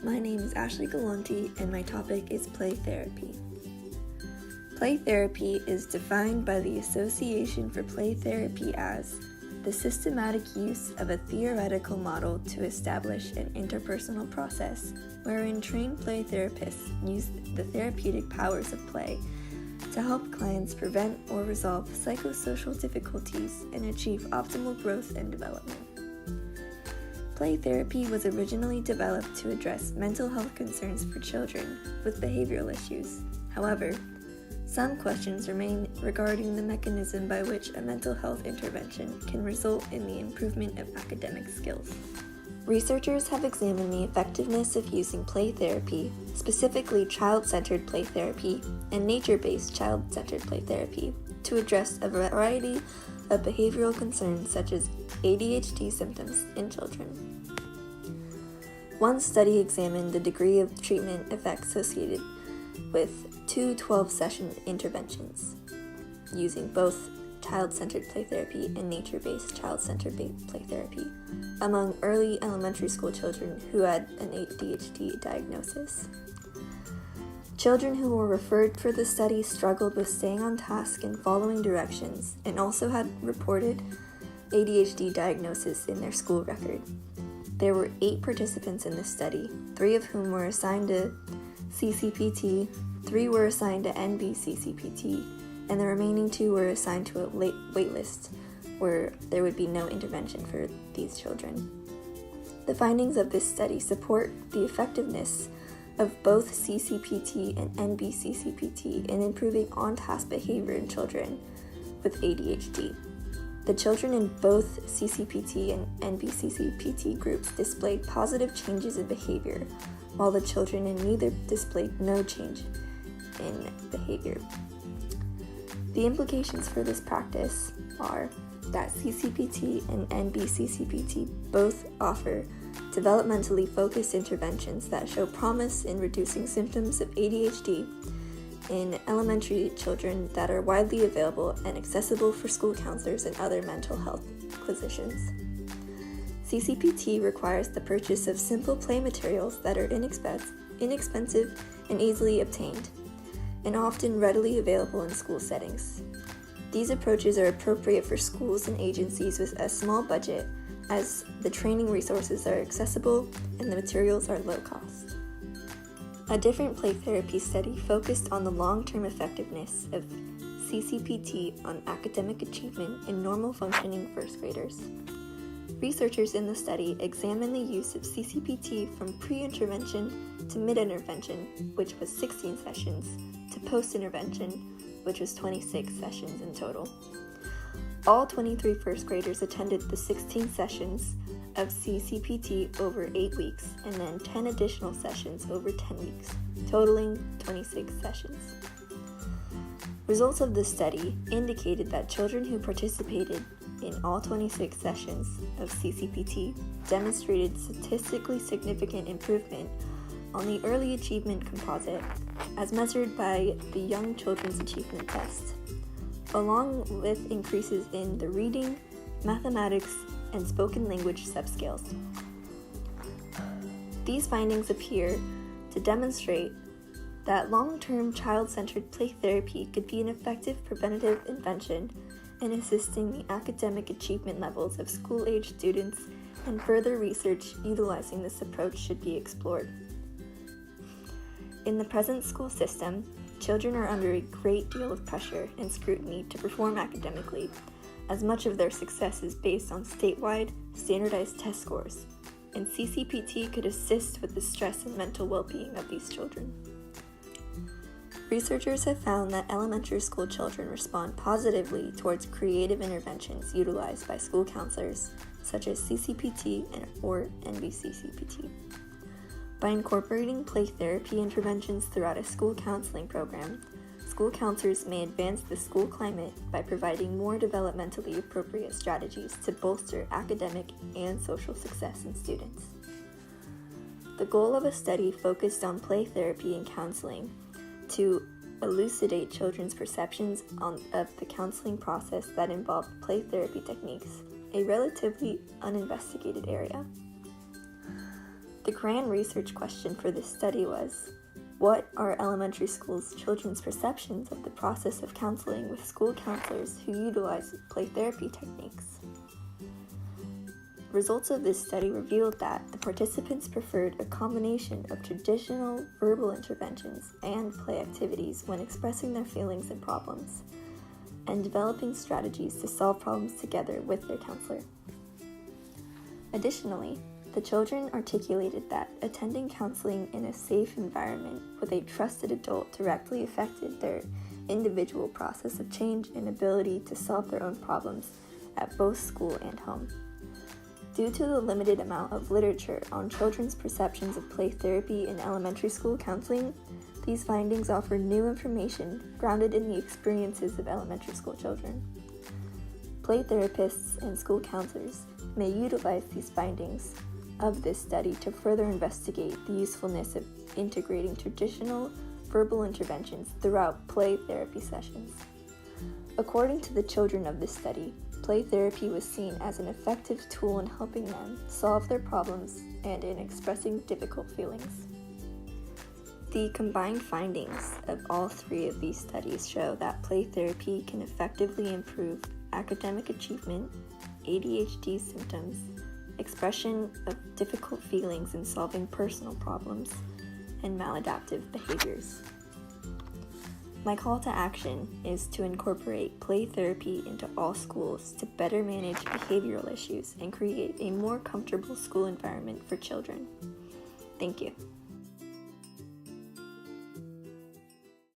My name is Ashley Galante and my topic is play therapy. Play therapy is defined by the Association for Play Therapy as the systematic use of a theoretical model to establish an interpersonal process wherein trained play therapists use the therapeutic powers of play to help clients prevent or resolve psychosocial difficulties and achieve optimal growth and development. Play therapy was originally developed to address mental health concerns for children with behavioral issues. However, some questions remain regarding the mechanism by which a mental health intervention can result in the improvement of academic skills. Researchers have examined the effectiveness of using play therapy, specifically child-centered play therapy and nature-based child-centered play therapy, to address a variety of behavioral concerns such as ADHD symptoms in children. One study examined the degree of treatment effect associated with 2 12-session interventions using both child-centered play therapy and nature-based child-centered play therapy among early elementary school children who had an ADHD diagnosis. Children who were referred for the study struggled with staying on task and following directions and also had reported ADHD diagnosis in their school record. There were 8 participants in this study, 3 of whom were assigned to CCPT, 3 were assigned to NBCCPT, and the remaining 2 were assigned to a waitlist where there would be no intervention for these children. The findings of this study support the effectiveness of both CCPT and NBCCPT in improving on-task behavior in children with ADHD. The children in both CCPT and NBCCPT groups displayed positive changes in behavior, while the children in neither displayed no change in behavior. The implications for this practice are that CCPT and NBCCPT both offer developmentally focused interventions that show promise in reducing symptoms of ADHD in elementary children that are widely available and accessible for school counselors and other mental health clinicians. CCPT requires the purchase of simple play materials that are inexpensive and easily obtained, and often readily available in school settings. These approaches are appropriate for schools and agencies with a small budget, as the training resources are accessible and the materials are low cost. A different play therapy study focused on the long-term effectiveness of CCPT on academic achievement in normal functioning first graders. Researchers in the study examined the use of CCPT from pre-intervention to mid-intervention, which was 16 sessions, to post-intervention, which was 26 sessions in total. All 23 first graders attended the 16 sessions of CCPT over 8 weeks, and then 10 additional sessions over 10 weeks, totaling 26 sessions. Results of the study indicated that children who participated in all 26 sessions of CCPT demonstrated statistically significant improvement on the Early Achievement Composite as measured by the Young Children's Achievement Test, along with increases in the reading, mathematics, and spoken language subscales. These findings appear to demonstrate that long-term child-centered play therapy could be an effective preventative intervention in assisting the academic achievement levels of school-age students, and further research utilizing this approach should be explored. In the present school system, children are under a great deal of pressure and scrutiny to perform academically, as much of their success is based on statewide, standardized test scores, and CCPT could assist with the stress and mental well-being of these children. Researchers have found that elementary school children respond positively towards creative interventions utilized by school counselors, such as CCPT or NBCCPT. By incorporating play therapy interventions throughout a school counseling program, school counselors may advance the school climate by providing more developmentally appropriate strategies to bolster academic and social success in students. The goal of a study focused on play therapy and counseling to elucidate children's perceptions of the counseling process that involved play therapy techniques, a relatively uninvestigated area. The grand research question for this study was, what are elementary schools children's perceptions of the process of counseling with school counselors who utilize play therapy techniques? Results of this study revealed that the participants preferred a combination of traditional verbal interventions and play activities when expressing their feelings and problems, and developing strategies to solve problems together with their counselor. Additionally, the children articulated that attending counseling in a safe environment with a trusted adult directly affected their individual process of change and ability to solve their own problems at both school and home. Due to the limited amount of literature on children's perceptions of play therapy in elementary school counseling, these findings offer new information grounded in the experiences of elementary school children. Play therapists and school counselors may utilize these findings of this study to further investigate the usefulness of integrating traditional verbal interventions throughout play therapy sessions. According to the children of this study, play therapy was seen as an effective tool in helping them solve their problems and in expressing difficult feelings. The combined findings of all three of these studies show that play therapy can effectively improve academic achievement, ADHD symptoms, expression of difficult feelings in solving personal problems, and maladaptive behaviors. My call to action is to incorporate play therapy into all schools to better manage behavioral issues and create a more comfortable school environment for children. Thank you.